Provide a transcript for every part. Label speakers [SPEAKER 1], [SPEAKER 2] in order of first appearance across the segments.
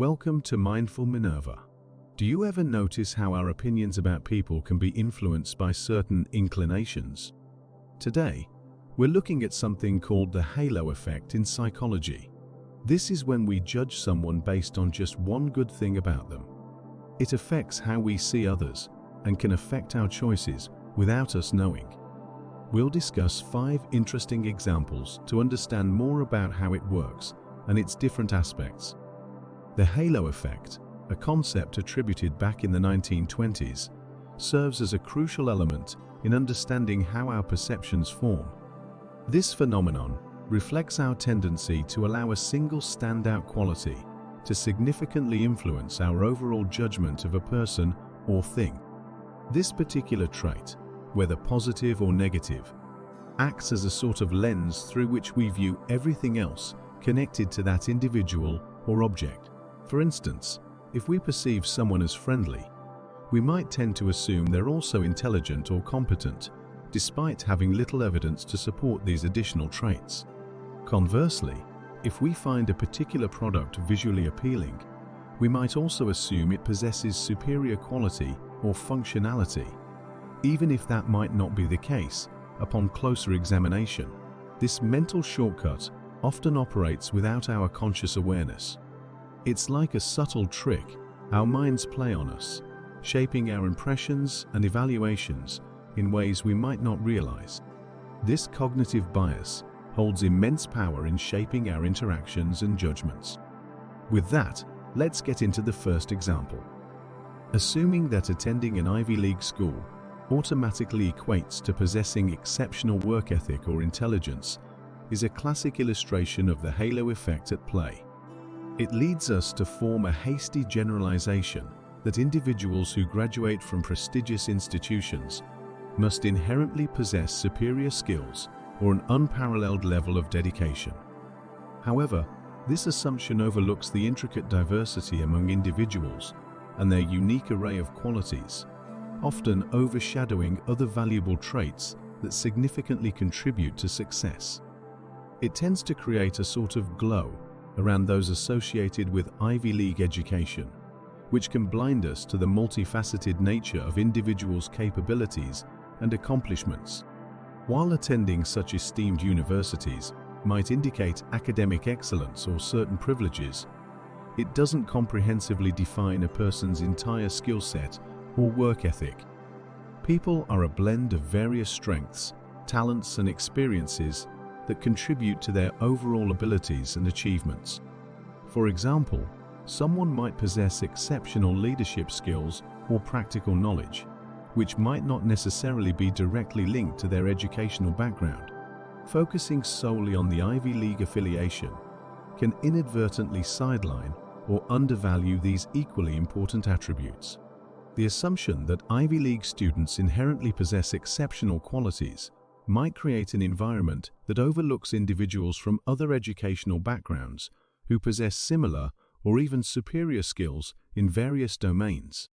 [SPEAKER 1] Welcome to Mindful Minerva. Do you ever notice how our opinions about people can be influenced by certain inclinations? Today, we're looking at something called the halo effect in psychology. This is when we judge someone based on just one good thing about them. It affects how we see others and can affect our choices without us knowing. We'll discuss 5 interesting examples to understand more about how it works and its different aspects. The halo effect, a concept attributed back in the 1920s, serves as a crucial element in understanding how our perceptions form. This phenomenon reflects our tendency to allow a single standout quality to significantly influence our overall judgment of a person or thing. This particular trait, whether positive or negative, acts as a sort of lens through which we view everything else connected to that individual or object. For instance, if we perceive someone as friendly, we might tend to assume they're also intelligent or competent, despite having little evidence to support these additional traits. Conversely, if we find a particular product visually appealing, we might also assume it possesses superior quality or functionality, even if that might not be the case upon closer examination. This mental shortcut often operates without our conscious awareness. It's like a subtle trick our minds play on us, shaping our impressions and evaluations in ways we might not realize. This cognitive bias holds immense power in shaping our interactions and judgments. With that, let's get into the first example. Assuming that attending an Ivy League school automatically equates to possessing exceptional work ethic or intelligence is a classic illustration of the halo effect at play. It leads us to form a hasty generalization that individuals who graduate from prestigious institutions must inherently possess superior skills or an unparalleled level of dedication. However, this assumption overlooks the intricate diversity among individuals and their unique array of qualities, often overshadowing other valuable traits that significantly contribute to success. It tends to create a sort of glow around those associated with Ivy League education, which can blind us to the multifaceted nature of individuals' capabilities and accomplishments. While attending such esteemed universities might indicate academic excellence or certain privileges, it doesn't comprehensively define a person's entire skill set or work ethic. People are a blend of various strengths, talents, and experiences that contribute to their overall abilities and achievements. For example, someone might possess exceptional leadership skills or practical knowledge, which might not necessarily be directly linked to their educational background. Focusing solely on the Ivy League affiliation can inadvertently sideline or undervalue these equally important attributes. The assumption that Ivy League students inherently possess exceptional qualities might create an environment that overlooks individuals from other educational backgrounds who possess similar or even superior skills in various domains.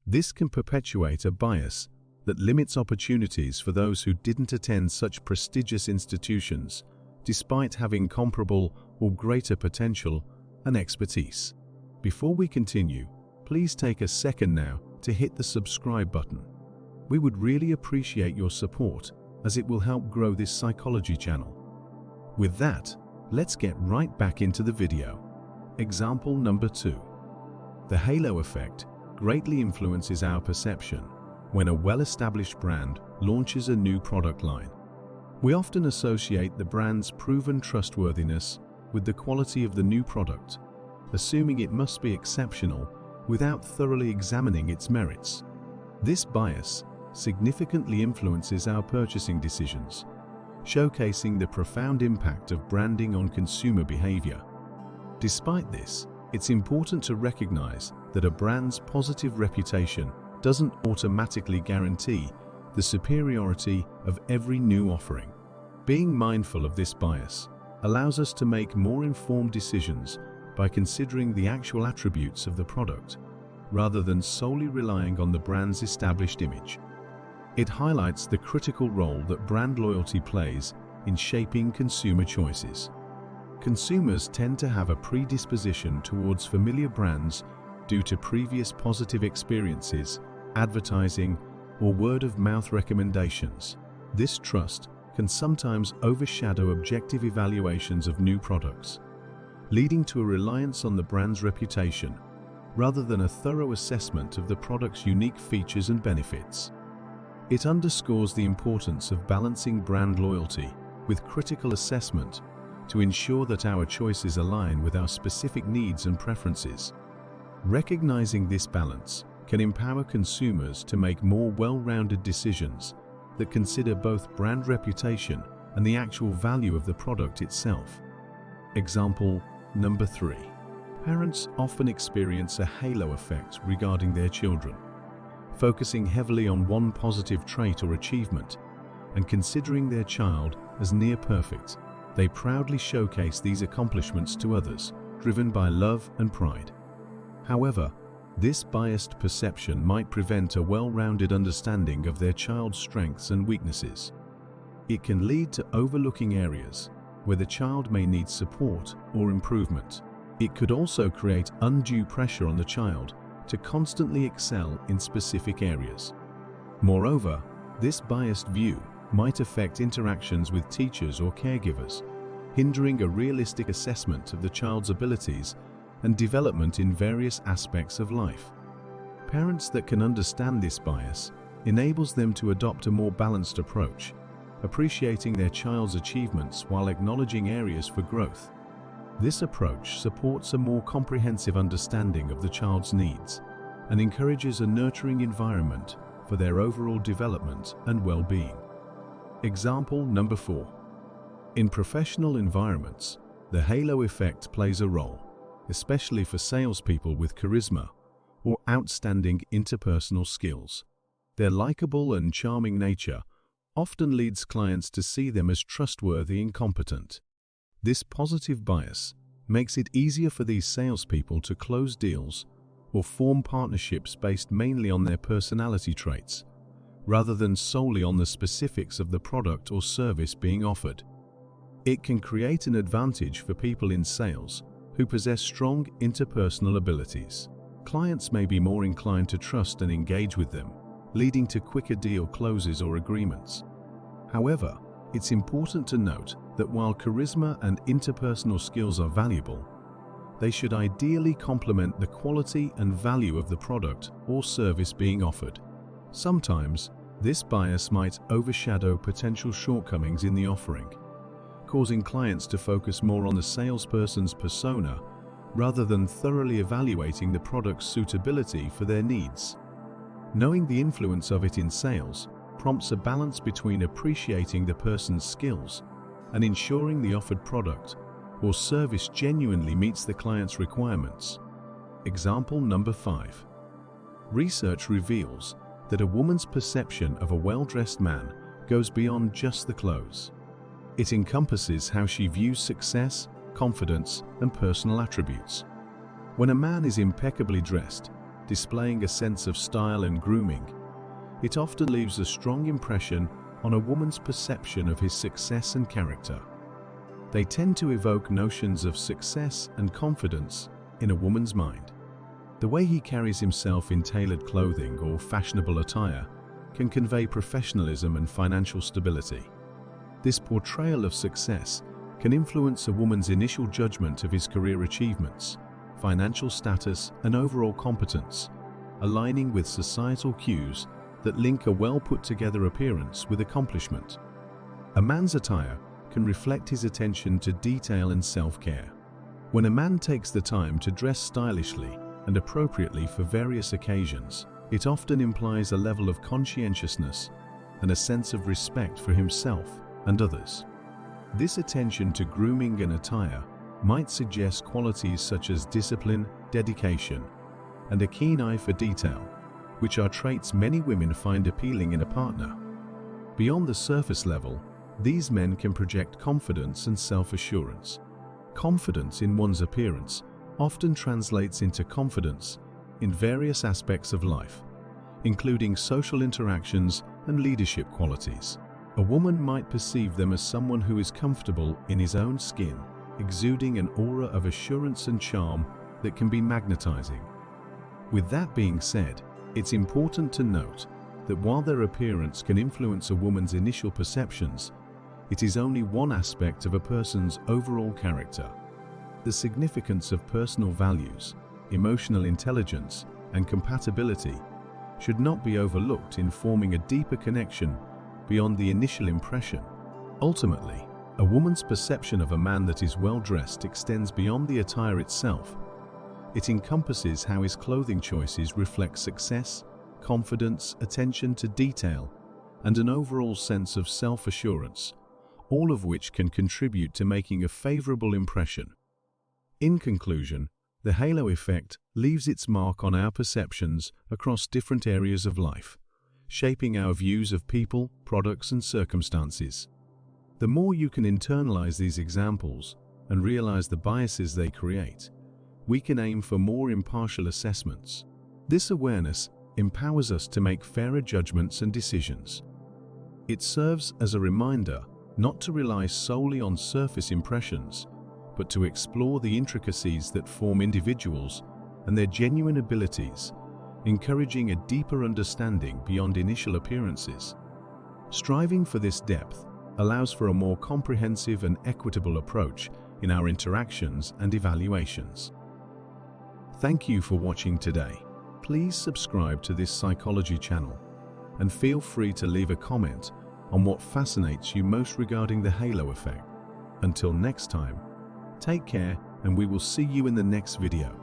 [SPEAKER 1] This can perpetuate a bias that limits opportunities for those who didn't attend such prestigious institutions, despite having comparable or greater potential and expertise. Before we continue, please take a second now to hit the subscribe button. We would really appreciate your support, as it will help grow this psychology channel. With that, let's get right back into the video. Example number 2. The halo effect greatly influences our perception when a well-established brand launches a new product line. We often associate the brand's proven trustworthiness with the quality of the new product, assuming it must be exceptional without thoroughly examining its merits. This bias significantly influences our purchasing decisions, showcasing the profound impact of branding on consumer behavior. Despite this, it's important to recognize that a brand's positive reputation doesn't automatically guarantee the superiority of every new offering. Being mindful of this bias allows us to make more informed decisions by considering the actual attributes of the product, rather than solely relying on the brand's established image. It highlights the critical role that brand loyalty plays in shaping consumer choices. Consumers tend to have a predisposition towards familiar brands due to previous positive experiences, advertising, or word-of-mouth recommendations. This trust can sometimes overshadow objective evaluations of new products, leading to a reliance on the brand's reputation rather than a thorough assessment of the product's unique features and benefits. It underscores the importance of balancing brand loyalty with critical assessment to ensure that our choices align with our specific needs and preferences. Recognizing this balance can empower consumers to make more well-rounded decisions that consider both brand reputation and the actual value of the product itself. Example number 3. Parents often experience a halo effect regarding their children, focusing heavily on one positive trait or achievement and considering their child as near perfect. They proudly showcase these accomplishments to others, driven by love and pride. However, this biased perception might prevent a well-rounded understanding of their child's strengths and weaknesses. It can lead to overlooking areas where the child may need support or improvement. It could also create undue pressure on the child to constantly excel in specific areas. Moreover, this biased view might affect interactions with teachers or caregivers, hindering a realistic assessment of the child's abilities and development in various aspects of life. Parents that can understand this bias enables them to adopt a more balanced approach, appreciating their child's achievements while acknowledging areas for growth. This approach supports a more comprehensive understanding of the child's needs and encourages a nurturing environment for their overall development and well-being. Example number 4. In professional environments, the halo effect plays a role, especially for salespeople with charisma or outstanding interpersonal skills. Their likable and charming nature often leads clients to see them as trustworthy and competent. This positive bias makes it easier for these salespeople to close deals or form partnerships based mainly on their personality traits, rather than solely on the specifics of the product or service being offered. It can create an advantage for people in sales who possess strong interpersonal abilities. Clients may be more inclined to trust and engage with them, leading to quicker deal closes or agreements. However, it's important to note that while charisma and interpersonal skills are valuable, they should ideally complement the quality and value of the product or service being offered. Sometimes, this bias might overshadow potential shortcomings in the offering, causing clients to focus more on the salesperson's persona rather than thoroughly evaluating the product's suitability for their needs. Knowing the influence of it in sales prompts a balance between appreciating the person's skills and ensuring the offered product or service genuinely meets the client's requirements. Example number 5. Research reveals that a woman's perception of a well-dressed man goes beyond just the clothes. It encompasses how she views success, confidence, and personal attributes. When a man is impeccably dressed, displaying a sense of style and grooming, it often leaves a strong impression on a woman's perception of his success and character. They tend to evoke notions of success and confidence in a woman's mind. The way he carries himself in tailored clothing or fashionable attire can convey professionalism and financial stability. This portrayal of success can influence a woman's initial judgment of his career achievements, financial status, and overall competence, aligning with societal cues that link a well-put-together appearance with accomplishment. A man's attire can reflect his attention to detail and self-care. When a man takes the time to dress stylishly and appropriately for various occasions, it often implies a level of conscientiousness and a sense of respect for himself and others. This attention to grooming and attire might suggest qualities such as discipline, dedication, and a keen eye for detail, which are traits many women find appealing in a partner. Beyond the surface level, these men can project confidence and self-assurance. Confidence in one's appearance often translates into confidence in various aspects of life, including social interactions and leadership qualities. A woman might perceive them as someone who is comfortable in his own skin exuding an aura of assurance and charm that can be magnetizing. With that being said, it's important to note that while their appearance can influence a woman's initial perceptions, it is only one aspect of a person's overall character. The significance of personal values, emotional intelligence, and compatibility should not be overlooked in forming a deeper connection beyond the initial impression. Ultimately, a woman's perception of a man that is well-dressed extends beyond the attire itself. It encompasses how his clothing choices reflect success, confidence, attention to detail, and an overall sense of self-assurance, all of which can contribute to making a favorable impression. In conclusion, the halo effect leaves its mark on our perceptions across different areas of life, shaping our views of people, products, and circumstances. The more you can internalize these examples and realize the biases they create, we can aim for more impartial assessments. This awareness empowers us to make fairer judgments and decisions. It serves as a reminder not to rely solely on surface impressions, but to explore the intricacies that form individuals and their genuine abilities, encouraging a deeper understanding beyond initial appearances. Striving for this depth allows for a more comprehensive and equitable approach in our interactions and evaluations. Thank you for watching today. Please subscribe to this psychology channel and feel free to leave a comment on what fascinates you most regarding the halo effect. Until next time, take care, and we will see you in the next video.